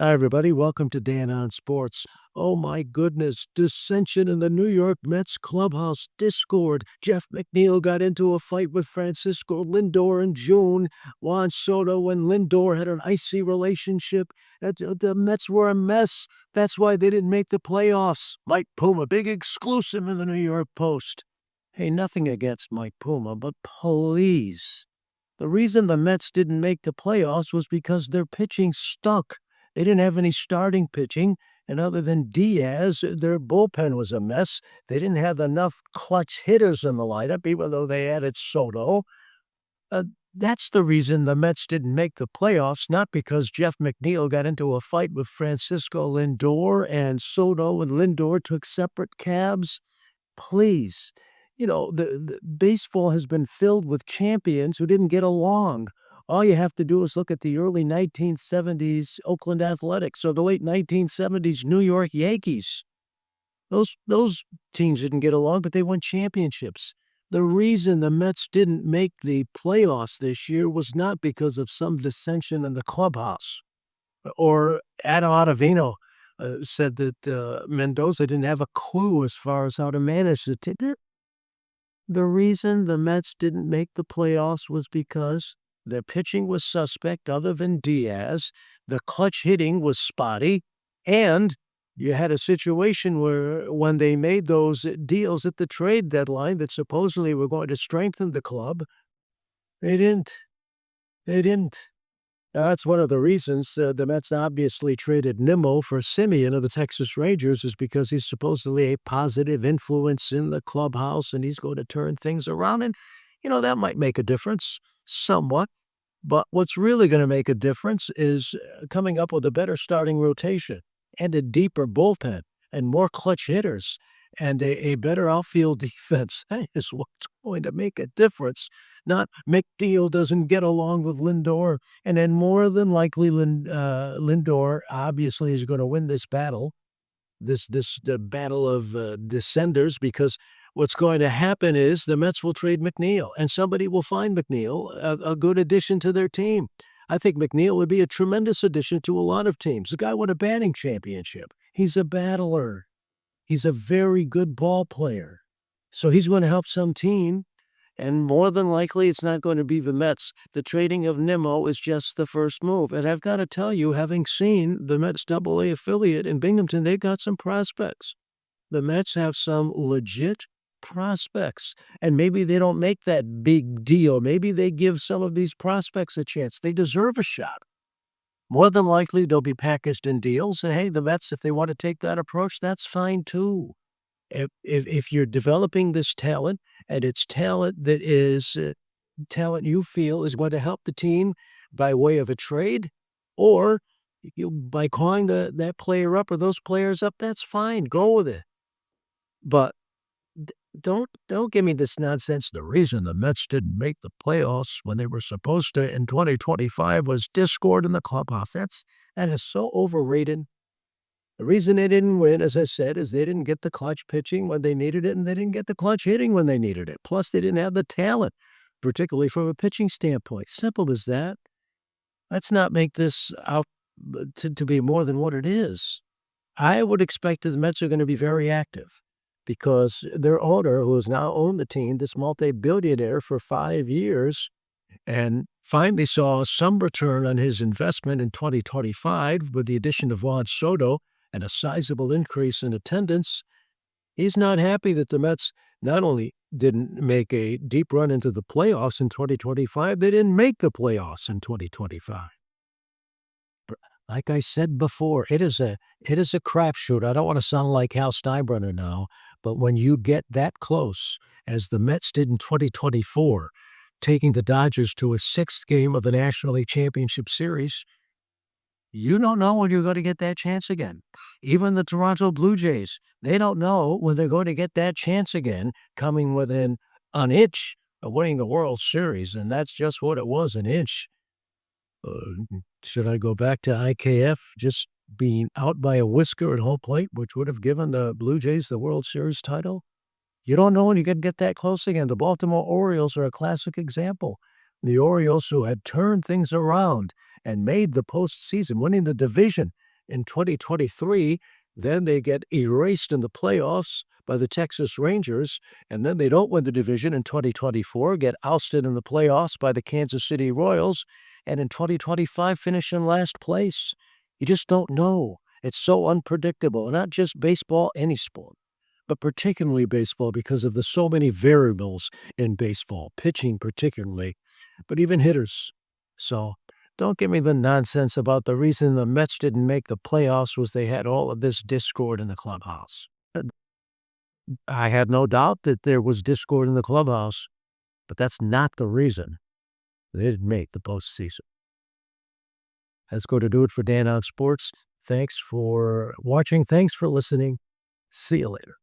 Hi, everybody. Welcome to Dan on Sports. Oh, my goodness. Dissension in the New York Mets clubhouse discord. Jeff McNeil got into a fight with Francisco Lindor in June. Juan Soto and Lindor had an icy relationship. The Mets were a mess. That's why they didn't make the playoffs. Mike Puma, big exclusive in the New York Post. Hey, nothing against Mike Puma, but please. The reason the Mets didn't make the playoffs was because their pitching stunk. They didn't have any starting pitching, and other than Diaz, their bullpen was a mess. They didn't have enough clutch hitters in the lineup, even though they added Soto. Uh, that's the reason the Mets didn't make the playoffs, not because Jeff McNeil got into a fight with Francisco Lindor and Soto and Lindor took separate cabs. Please. The baseball has been filled with champions who didn't get along. All you have to do is look at the early 1970s Oakland Athletics or the late 1970s New York Yankees. Those teams didn't get along, but they won championships. The reason the Mets didn't make the playoffs this year was not because of some dissension in the clubhouse. Or Adam Ottavino said that Mendoza didn't have a clue as far as how to manage the team. The reason the Mets didn't make the playoffs was because their pitching was suspect other than Diaz, the clutch hitting was spotty, and you had a situation where when they made those deals at the trade deadline that supposedly were going to strengthen the club, they didn't. They didn't. That's one of the reasons the Mets obviously traded Nimmo for Simeon of the Texas Rangers is because he's supposedly a positive influence in the clubhouse and he's going to turn things around. And, that might make a difference somewhat. But what's really going to make a difference is coming up with a better starting rotation and a deeper bullpen and more clutch hitters and a better outfield defense. That is what's going to make a difference. Not McNeil doesn't get along with Lindor, and then more than likely Lindor obviously is going to win this battle, the battle of descenders, because what's going to happen is the Mets will trade McNeil, and somebody will find McNeil a good addition to their team. I think McNeil would be a tremendous addition to a lot of teams. The guy won a batting championship. He's a battler. He's a very good ball player. So he's going to help some team. And more than likely, it's not going to be the Mets. The trading of Nimmo is just the first move. And I've got to tell you, having seen the Mets AA affiliate in Binghamton, they've got some prospects. The Mets have some legit prospects. And maybe they don't make that big deal. Maybe they give some of these prospects a chance. They deserve a shot. More than likely, they'll be packaged in deals. And hey, the Mets, if they want to take that approach, that's fine too. If you're developing this talent and it's talent that is talent you feel is going to help the team by way of a trade, or by calling that player up or those players up, that's fine. Go with it. But don't give me this nonsense. The reason the Mets didn't make the playoffs when they were supposed to in 2025 was discord in the clubhouse. That is so overrated. The reason they didn't win, as I said, is they didn't get the clutch pitching when they needed it, and they didn't get the clutch hitting when they needed it. Plus, they didn't have the talent, particularly from a pitching standpoint. Simple as that. Let's not make this out to be more than what it is. I would expect that the Mets are going to be very active because their owner, who has now owned the team, this multi-billionaire for 5 years, and finally saw some return on his investment in 2025 with the addition of Juan Soto and a sizable increase in attendance. He's not happy that the Mets not only didn't make a deep run into the playoffs in 2025, they didn't make the playoffs in 2025. Like I said before, it is a crapshoot. I don't want to sound like Hal Steinbrenner now, but when you get that close, as the Mets did in 2024, taking the Dodgers to a 6th game of the National League Championship Series, you don't know when you're going to get that chance again. Even the Toronto Blue Jays, they don't know when they're going to get that chance again, coming within an inch of winning the World Series, and that's just what it was, an inch. Should I go back to IKF just being out by a whisker at home plate, which would have given the Blue Jays the World Series title? You don't know when you can get that close again. The Baltimore Orioles are a classic example. The Orioles, who had turned things around and made the postseason, winning the division In 2023, then they get erased in the playoffs by the Texas Rangers, and then they don't win the division in 2024, get ousted in the playoffs by the Kansas City Royals, and in 2025 finish in last place. You just don't know. It's so unpredictable, not just baseball, any sport, but particularly baseball because of the so many variables in baseball, pitching particularly, but even hitters. So don't give me the nonsense about the reason the Mets didn't make the playoffs was they had all of this discord in the clubhouse. I had no doubt that there was discord in the clubhouse, but that's not the reason they didn't make the postseason. That's going to do it for Dan on Sports. Thanks for watching. Thanks for listening. See you later.